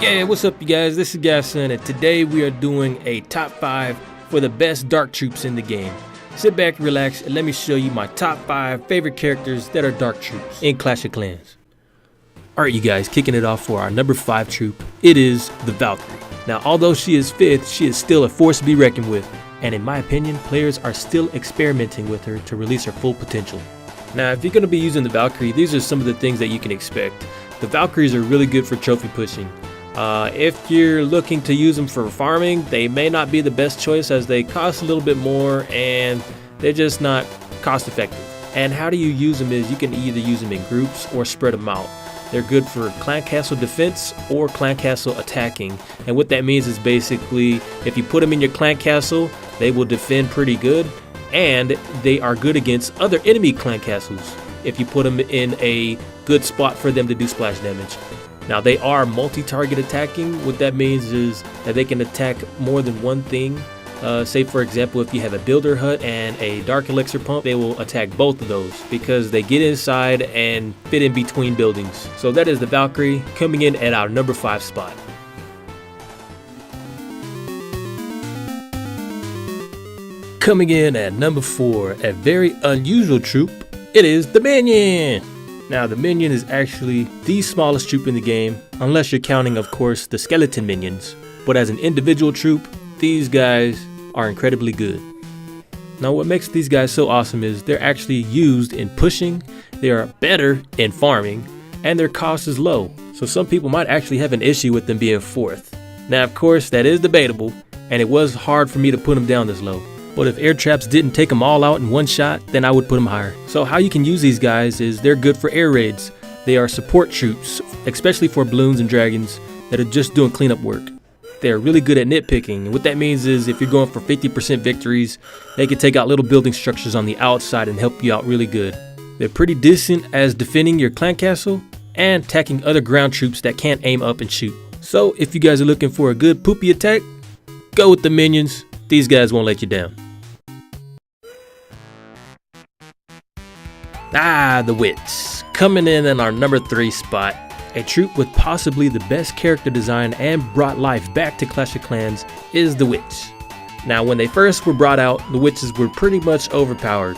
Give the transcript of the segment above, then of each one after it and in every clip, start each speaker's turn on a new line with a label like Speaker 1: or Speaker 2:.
Speaker 1: Yeah, what's up you guys, this is Gasson, and today we are doing a top 5 for the best dark troops in the game. Sit back, relax, and let me show you my top 5 favorite characters that are dark troops in Clash of Clans. Alright you guys, kicking it off for our number 5 troop, it is the Valkyrie. Now although she is 5th, she is still a force to be reckoned with, and in my opinion, players are still experimenting with her to release her full potential. Now if you're going to be using the Valkyrie, these are some of the things that you can expect. The Valkyries are really good for trophy pushing. If you're looking to use them for farming, they may not be the best choice as they cost a little bit more and they're just not cost effective. And how do you use them is you can either use them in groups or spread them out. They're good for clan castle defense or clan castle attacking. And what that means is basically if you put them in your clan castle, they will defend pretty good and they are good against other enemy clan castles if you put them in a good spot for them to do splash damage. Now they are multi-target attacking. What that means is that they can attack more than one thing. Say for example, if you have a builder hut and a dark elixir pump, they will attack both of those because they get inside and fit in between buildings. So that is the Valkyrie coming in at our number 5 spot. Coming in at number 4, a very unusual troop, it is the Minion. Now the Minion is actually the smallest troop in the game, unless you're counting of course the skeleton minions, but as an individual troop, these guys are incredibly good. Now what makes these guys so awesome is they're actually used in pushing, they are better in farming, and their cost is low, so some people might actually have an issue with them being 4th. Now of course that is debatable, and it was hard for me to put them down this low. But if air traps didn't take them all out in one shot, then I would put them higher. So how you can use these guys is they're good for air raids. They are support troops, especially for balloons and dragons that are just doing cleanup work. They're really good at nitpicking. And what that means is if you're going for 50% victories, they can take out little building structures on the outside and help you out really good. They're pretty decent as defending your clan castle and attacking other ground troops that can't aim up and shoot. So if you guys are looking for a good poopy attack, go with the Minions. These guys won't let you down. The Witch, coming in our number 3 spot, a troop with possibly the best character design and brought life back to Clash of Clans is the Witch. Now when they first were brought out, the Witches were pretty much overpowered.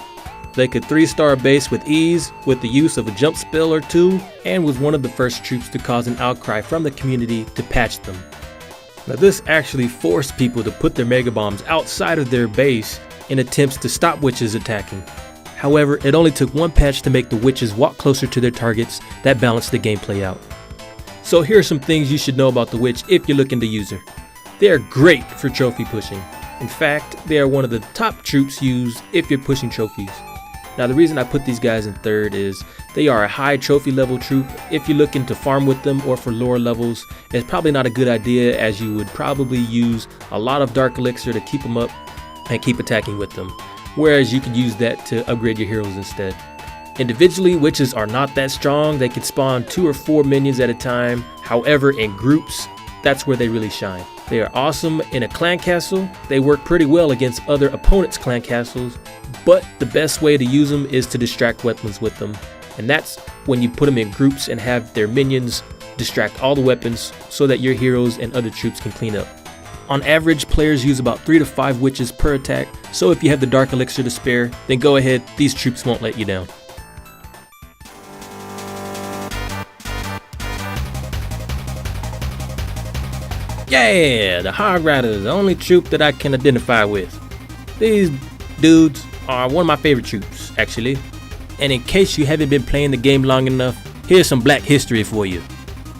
Speaker 1: They could 3-star base with ease with the use of a jump spell or 2 and was one of the first troops to cause an outcry from the community to patch them. Now this actually forced people to put their mega bombs outside of their base in attempts to stop witches attacking. However, it only took one patch to make the witches walk closer to their targets that balanced the gameplay out. So here are some things you should know about the witch if you're looking to use her. They are great for trophy pushing. In fact, they are one of the top troops used if you're pushing trophies. Now the reason I put these guys in 3rd is they are a high trophy level troop. If you're looking to farm with them or for lower levels, it's probably not a good idea as you would probably use a lot of dark elixir to keep them up and keep attacking with them. Whereas you could use that to upgrade your heroes instead. Individually, witches are not that strong. They can spawn 2 or 4 minions at a time. However, in groups, that's where they really shine. They are awesome in a clan castle. They work pretty well against other opponents' clan castles, but the best way to use them is to distract weapons with them. And that's when you put them in groups and have their minions distract all the weapons so that your heroes and other troops can clean up. On average, players use about 3 to 5 witches per attack, so if you have the dark elixir to spare, then go ahead, these troops won't let you down. Yeah, the Hog Riders, the only troop that I can identify with. These dudes are one of my favorite troops, actually. And in case you haven't been playing the game long enough, here's some black history for you.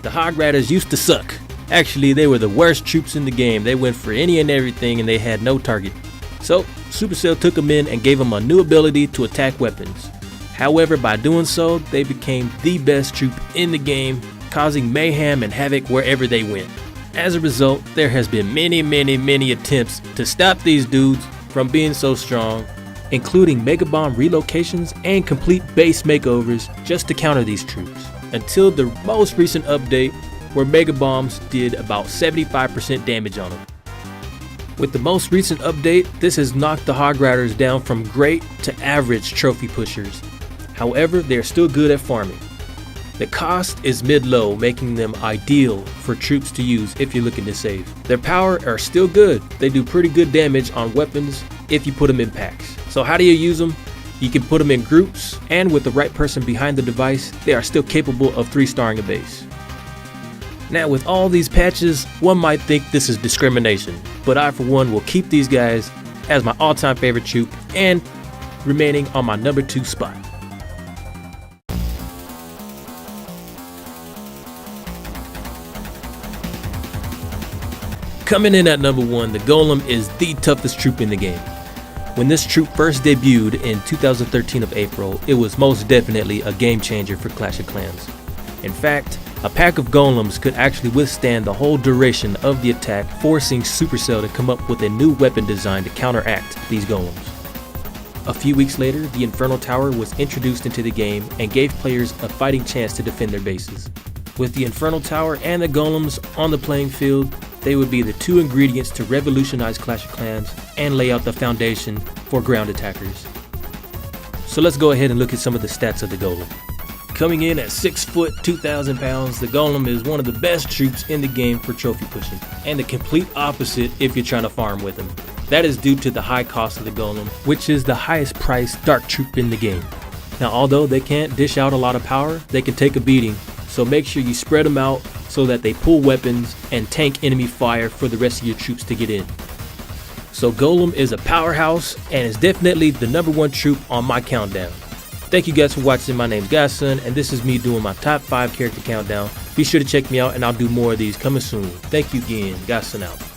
Speaker 1: The Hog Riders used to suck. Actually, they were the worst troops in the game. They went for any and everything and they had no target. So, Supercell took them in and gave them a new ability to attack weapons. However, by doing so, they became the best troop in the game, causing mayhem and havoc wherever they went. As a result, there has been many attempts to stop these dudes from being so strong, including Mega Bomb relocations and complete base makeovers just to counter these troops, until the most recent update where Mega Bombs did about 75% damage on them. With the most recent update, this has knocked the Hog Riders down from great to average trophy pushers. However, they are still good at farming. The cost is mid-low, making them ideal for troops to use if you're looking to save. Their power are still good. They do pretty good damage on weapons if you put them in packs. So how do you use them? You can put them in groups, and with the right person behind the device, they are still capable of 3-starring a base. Now with all these patches, one might think this is discrimination, but I for one will keep these guys as my all-time favorite troop and remaining on my number 2 spot. Coming in at number 1, the Golem is the toughest troop in the game. When this troop first debuted in 2013 of April, it was most definitely a game changer for Clash of Clans. In fact, a pack of Golems could actually withstand the whole duration of the attack, forcing Supercell to come up with a new weapon design to counteract these Golems. A few weeks later, the Infernal Tower was introduced into the game and gave players a fighting chance to defend their bases. With the Infernal Tower and the Golems on the playing field, they would be the 2 ingredients to revolutionize Clash of Clans and lay out the foundation for ground attackers. So let's go ahead and look at some of the stats of the Golem. Coming in at 6 foot, 2,000 pounds, the Golem is one of the best troops in the game for trophy pushing, and the complete opposite if you're trying to farm with him. That is due to the high cost of the Golem, which is the highest priced dark troop in the game. Now although they can't dish out a lot of power, they can take a beating, so make sure you spread them out so that they pull weapons and tank enemy fire for the rest of your troops to get in. So Golem is a powerhouse and is definitely the number 1 troop on my countdown. Thank you guys for watching. My name's Godson, and this is me doing my top 5 character countdown. Be sure to check me out, and I'll do more of these coming soon. Thank you again. Godson out.